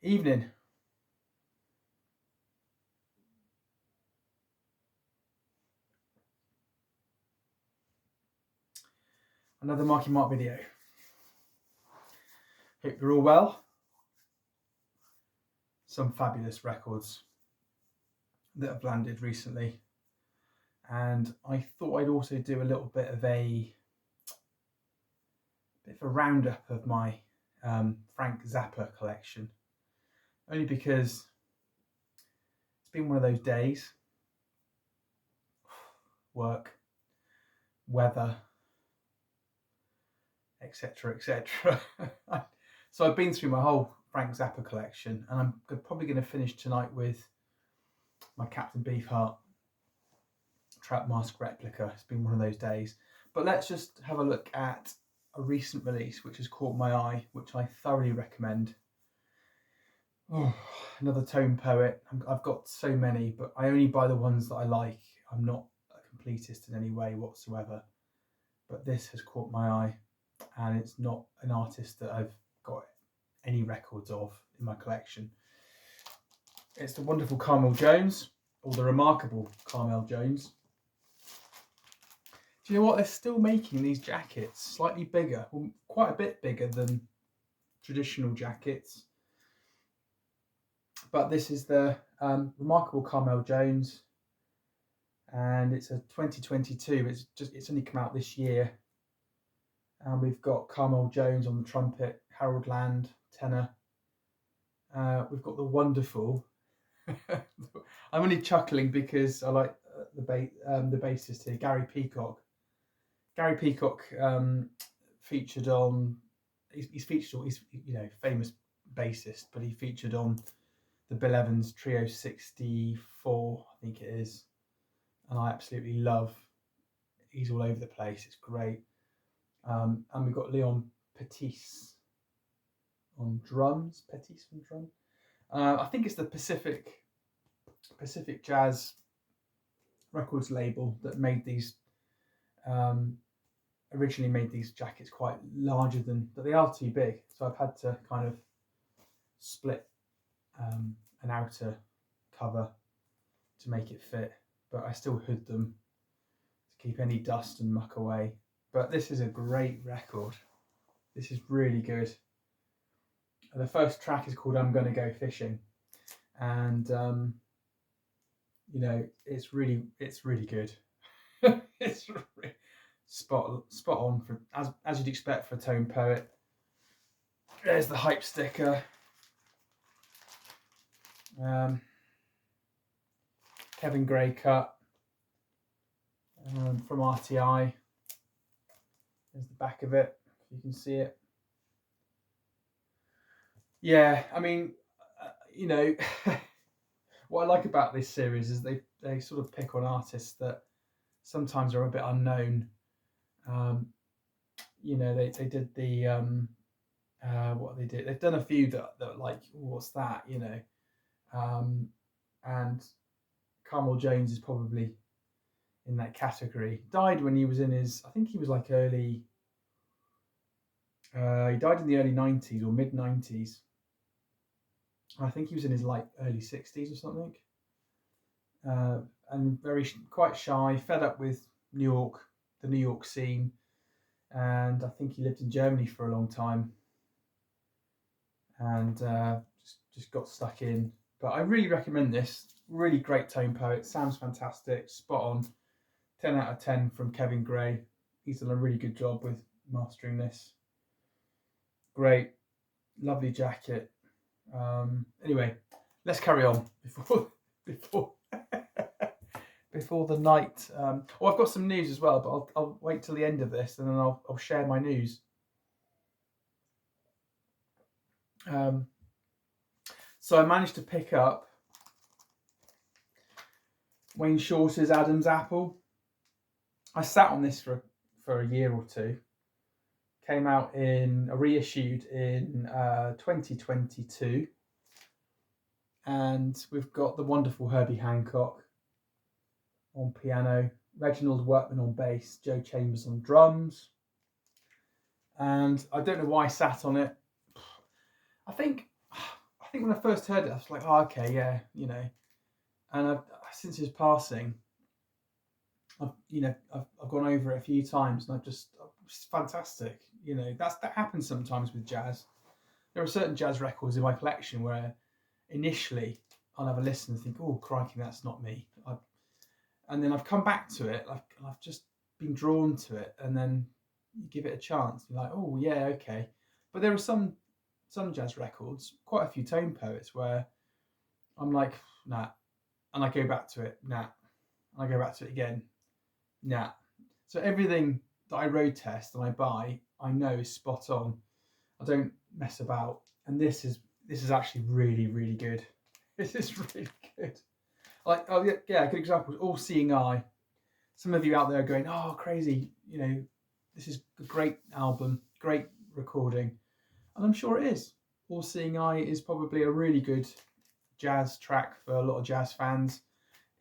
Evening. Another Marky-mark video. Hope you're all well. Some fabulous records that have landed recently. And I thought I'd also do a little bit of a roundup of my Frank Zappa collection. Only because it's been one of those days. Work, weather, etc, etc. So I've been through my whole Frank Zappa collection, and I'm probably going to finish tonight with my Captain Beefheart Trap Mask replica. It's been one of those days. But let's just have a look at a recent release which has caught my eye, which I thoroughly recommend. Oh, another tone poet. I've got so many, but I only buy the ones that I like. I'm not a completist in any way whatsoever. But this has caught my eye, and it's not an artist that I've got any records of in my collection. It's the wonderful Carmel Jones, or the remarkable Carmel Jones. Do you know what? They're still making these jackets slightly bigger, well, quite a bit bigger than traditional jackets. But this is the remarkable Carmel Jones, and it's a 2022. It's only come out this year. And we've got Carmel Jones on the trumpet, Harold Land tenor. We've got the wonderful. I'm only chuckling because I like the bassist here, Gary Peacock. Gary Peacock featured on. He's famous bassist, but he featured on the Bill Evans Trio 64, I think it is, and I absolutely love. He's all over the place. It's great. And we've got Leon Pettis on drums. Pettis on drum. I think it's the Pacific Jazz Records label that made these. Originally made these jackets quite larger but they are too big. So I've had to kind of split an outer cover to make it fit, but I still hood them to keep any dust and muck away. But this is a great record. This is really good. The first track is called "I'm Gonna Go Fishing," and it's really good. It's really spot on for as you'd expect for a tone poet. There's the hype sticker. Kevin Gray cut from RTI. There's the back of it, if you can see it. Yeah, I mean, what I like about this series is they sort of pick on artists that sometimes are a bit unknown. They did the what they did. They've done a few that are like, what's that? And Carmel Jones is probably in that category. Died when he was in his, I think he was like early. He died in the early 90s or mid 90s. I think he was in his like early 60s or something. And quite shy, fed up with the New York scene, and I think he lived in Germany for a long time, and just got stuck in. But I really recommend this. Really great tone poet, sounds fantastic, spot on. 10 out of 10 from Kevin Gray. He's done a really good job with mastering this. Great, lovely jacket. Anyway, let's carry on before the night. I've got some news as well, but I'll wait till the end of this, and then I'll share my news. So I managed to pick up Wayne Shorter's Adam's Apple. I sat on this for a year or two. Came out reissued in 2022. And we've got the wonderful Herbie Hancock on piano, Reginald Workman on bass, Joe Chambers on drums. And I don't know why I sat on it. I think think when I first heard it, I was like, oh, okay, yeah, And since his passing, I've gone over it a few times, and it's fantastic. That happens sometimes with jazz. There are certain jazz records in my collection where initially I'll have a listen and think, oh, crikey, that's not me. And then I've come back to it, and I've just been drawn to it, and then you give it a chance. You're like, oh, yeah, okay. But there are some jazz records, quite a few tone poets, where I'm like, nah. And I go back to it, nah. And I go back to it again, nah. So everything that I road test and I buy, I know is spot on. I don't mess about. And this is actually really, really good. This is really good. Like, oh yeah, a good example is All Seeing Eye. Some of you out there are going, oh, crazy, this is a great album, great recording. And I'm sure it is. All Seeing Eye is probably a really good jazz track for a lot of jazz fans.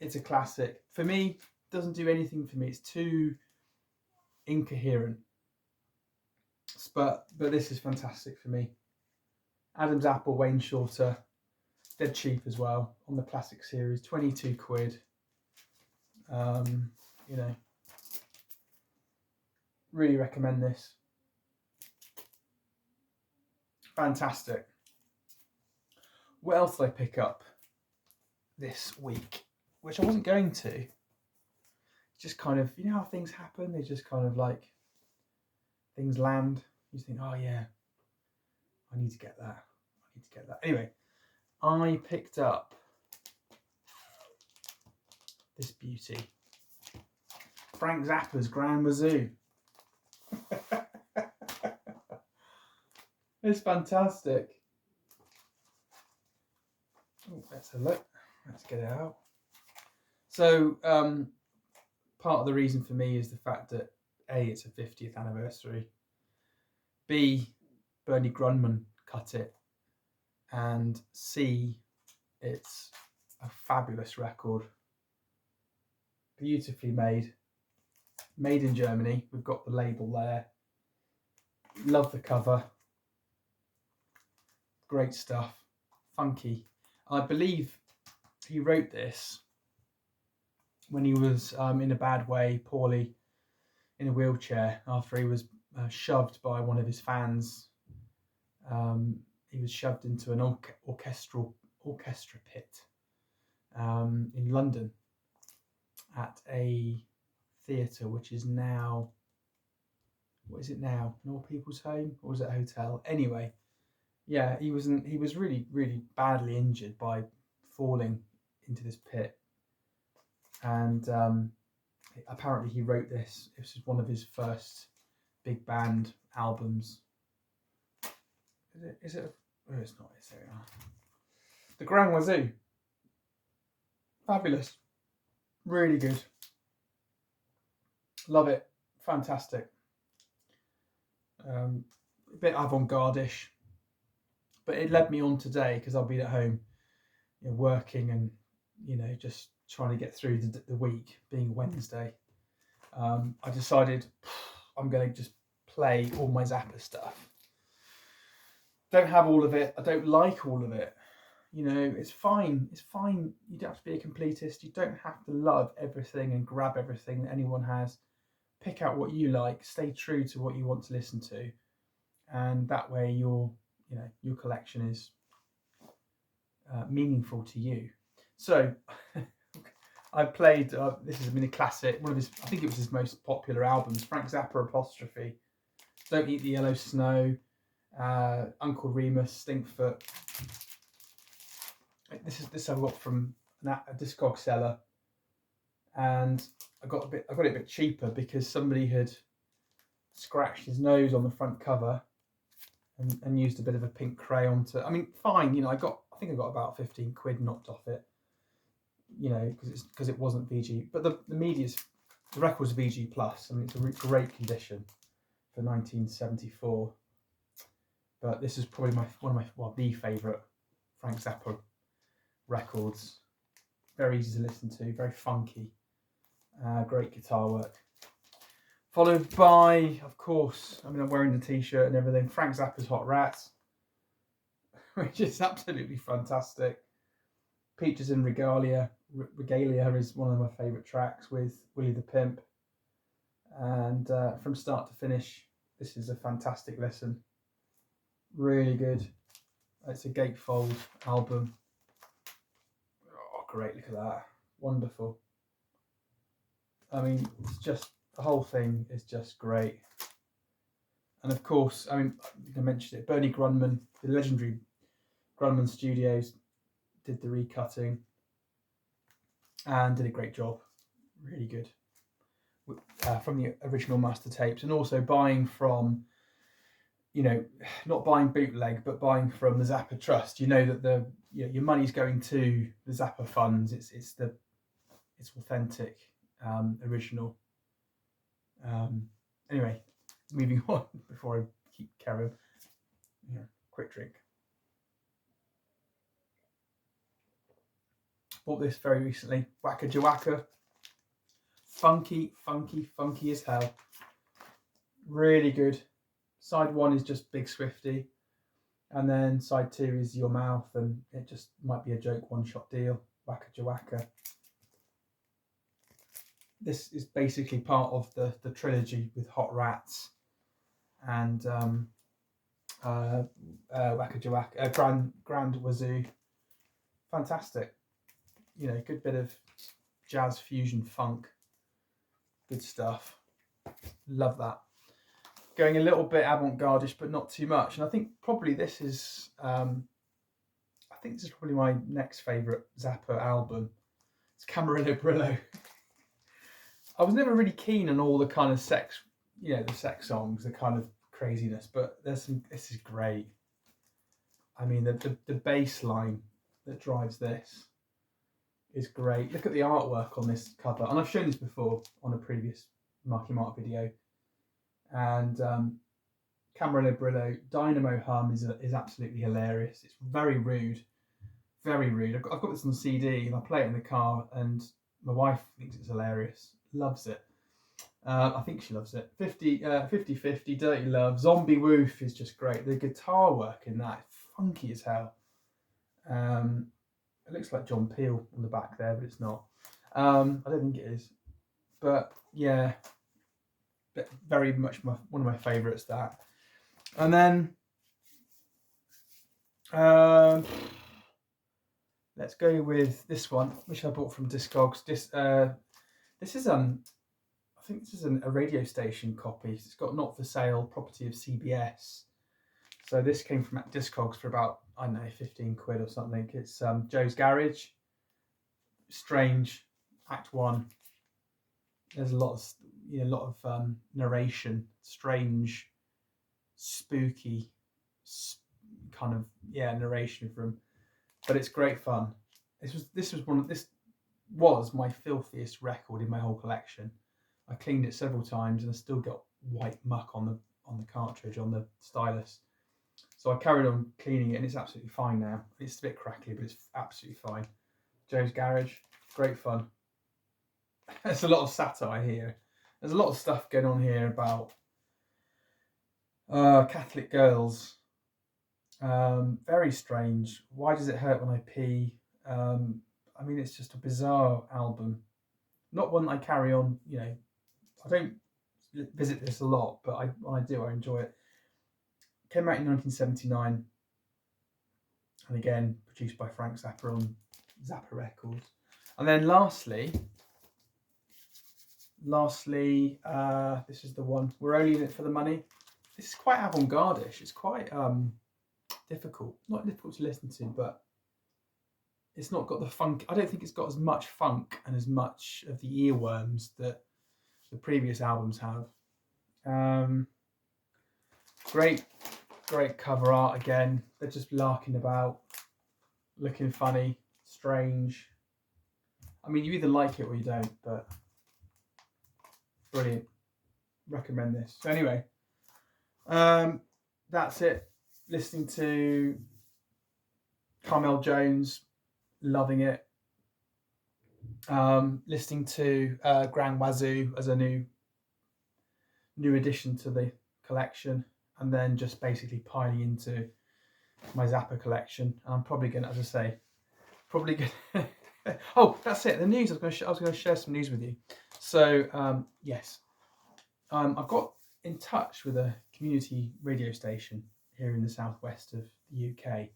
It's a classic. For me, it doesn't do anything for me. It's too incoherent. But this is fantastic for me. Adam's Apple, Wayne Shorter, dead cheap as well on the classic series, 22 quid. Really recommend this. Fantastic. What else did I pick up this week? Which I wasn't going to. Just kind of, how things happen? They just kind of like, things land. You think, oh yeah, I need to get that. Anyway, I picked up this beauty. Frank Zappa's Grand Wazoo. It's fantastic. Oh, let's have a look. Let's get it out. So, part of the reason for me is the fact that A, it's a 50th anniversary. B, Bernie Grundman cut it. And C, it's a fabulous record. Beautifully made. Made in Germany. We've got the label there. Love the cover. Great stuff. Funky. I believe he wrote this when he was in a bad way, poorly, in a wheelchair, after he was shoved by one of his fans. He was shoved into an orchestra pit in London at a theatre, which is now, what is it now? An All People's Home, or was it a hotel? Anyway, yeah, he was really, really badly injured by falling into this pit, and apparently he wrote this. It was one of his first big band albums. Is it? Oh, it's not. It's there. The Grand Wazoo. Fabulous. Really good. Love it. Fantastic. A bit avant-garde-ish, but it led me on today because I've been at home, working and just trying to get through the week, being Wednesday. I decided I'm going to just play all my Zappa stuff. Don't have all of it. I don't like all of it. It's fine. It's fine. You don't have to be a completist. You don't have to love everything and grab everything that anyone has. Pick out what you like. Stay true to what you want to listen to, and that way your collection is meaningful to you. So I played. This has been a classic. One of his, I think it was his most popular albums. Frank Zappa Apostrophe. Don't Eat the Yellow Snow. Uncle Remus, Stinkfoot. This I got from a Discog seller, and I got it a bit cheaper because somebody had scratched his nose on the front cover and used a bit of a pink crayon to. I mean, fine, I think I got about 15 quid knocked off it, because it wasn't VG, but the record's VG plus. I mean, it's a great condition for 1974. But this is probably the favourite Frank Zappa records. Very easy to listen to, very funky, great guitar work. Followed by, of course, I'm wearing the t-shirt and everything, Frank Zappa's Hot Rats. which is absolutely fantastic. Peaches and Regalia. Regalia is one of my favourite tracks with Willie the Pimp. And from start to finish, this is a fantastic listen. Really good. It's a gatefold album. Oh, great, look at that. Wonderful. I mean, it's just, the whole thing is just great. And of course, I mean, I mentioned it, Bernie Grundman, the legendary Grundman Studios, did the recutting and did a great job. Really good. From the original master tapes, and also buying from, not buying bootleg, but buying from the Zappa Trust. You know that your money's going to the Zappa funds. It's authentic, original. Anyway, moving on before I keep carrying. Quick drink. Bought this very recently. Waka Waka. Funky as hell. Really good. Side 1 is just Big Swifty, and then side 2 is Your Mouth, and it just might be a joke one-shot deal. Waka Waka. This is basically part of the trilogy with Hot Rats and Waka Waka, Grand Wazoo. Fantastic. Good bit of jazz fusion funk. Good stuff. Love that. Going a little bit avant-garde-ish, but not too much. And I think probably this is probably my next favourite Zappa album. It's Camarillo Brillo. I was never really keen on all the kind of sex, the sex songs, the kind of craziness, but this is great. I mean, the bass line that drives this is great. Look at the artwork on this cover, and I've shown this before on a previous Marky-mark video. And Camarillo Brillo, Dynamo Hum is absolutely hilarious. It's very rude, very rude. I've got this on CD and I play it in the car, and my wife thinks it's hilarious, loves it. I think she loves it. 50-50, Dirty Love, Zombie Woof is just great. The guitar work in that is funky as hell. It looks like John Peel on the back there, but it's not. I don't think it is. But yeah, very much one of my favourites, that. And then let's go with this one, which I bought from Discogs. This is I think this is a radio station copy. It's got not for sale, property of CBS. So this came from Discogs for about, I don't know, 15 quid or something. It's Joe's Garage. Strange, Act 1. There's a lot of narration, strange, spooky kind of narration from, but it's great fun. This was my filthiest record in my whole collection. I cleaned it several times and I still got white muck on the cartridge, on the stylus. So I carried on cleaning it and it's absolutely fine now. It's a bit crackly, but it's absolutely fine. Joe's Garage, great fun. There's a lot of satire here. There's a lot of stuff going on here about Catholic girls. Very strange. Why does it hurt when I pee? I mean, it's just a bizarre album. Not one I carry on, I don't visit this a lot, but when I do, I enjoy it. Came out in 1979. And again, produced by Frank Zappa on Zappa Records. And then lastly, this is the one. We're Only in It for the Money. This is quite avant-garde-ish. It's quite difficult. Not difficult to listen to, but it's not got the funk. I don't think it's got as much funk and as much of the earworms that the previous albums have. Great cover art again. They're just larking about, looking funny, strange. I mean, you either like it or you don't, but brilliant. Recommend this. So anyway, that's it. Listening to Carmel Jones, loving it. Listening to Grand Wazoo as a new addition to the collection, and then just basically piling into my Zappa collection. And I'm probably going to, as I say, probably going to... Oh, that's it. The news. I was going to share some news with you. So, yes. I've got in touch with a community radio station here in the southwest of the UK.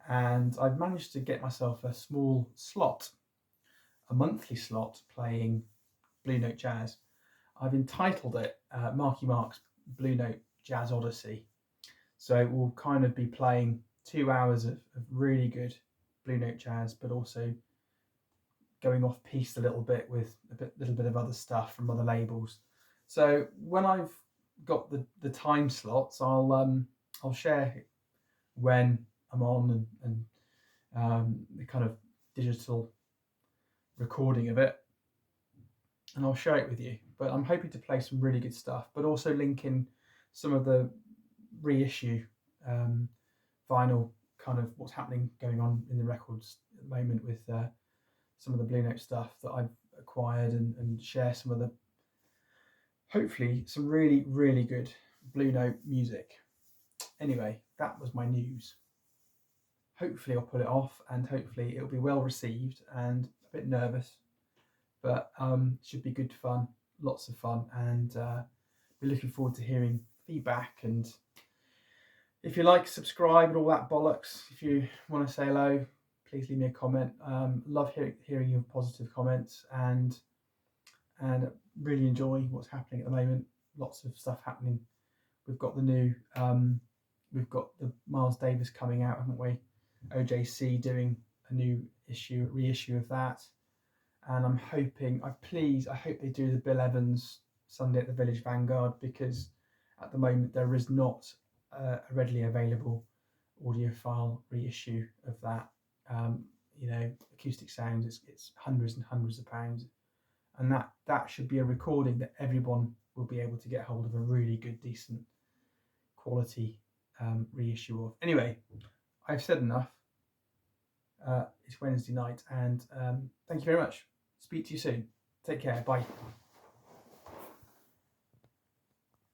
And I've managed to get myself a small slot, a monthly slot, playing Blue Note Jazz. I've entitled it Marky-mark's Blue Note Jazz Odyssey. So we'll kind of be playing 2 hours of really good Blue Note Jazz, but also going off piste a little bit with little bit of other stuff from other labels. So when I've got the time slots, I'll share when I'm on and the kind of digital recording of it, and I'll share it with you. But I'm hoping to play some really good stuff, but also link in some of the reissue vinyl, kind of what's happening going on in the records at the moment with some of the Blue Note stuff that I've acquired, and share some of the, hopefully, some really, really good Blue Note music. Anyway, that was my news. Hopefully I'll pull it off, and hopefully it'll be well received, and a bit nervous, but should be good fun, lots of fun, and we're looking forward to hearing feedback. And if you like, subscribe and all that bollocks. If you want to say hello, please leave me a comment. Love hearing your positive comments, and really enjoy what's happening at the moment. Lots of stuff happening. We've got the new, we've got the Miles Davis coming out, haven't we? OJC doing a new reissue of that, and I'm hoping, I hope they do the Bill Evans Sunday at the Village Vanguard, because at the moment there is not a readily available audiophile reissue of that. Acoustic sounds, it's hundreds and hundreds of pounds, and that should be a recording that everyone will be able to get hold of, a really good, decent quality reissue of. Anyway, I've said enough. It's Wednesday night, and thank you very much. Speak to you soon. Take care. Bye.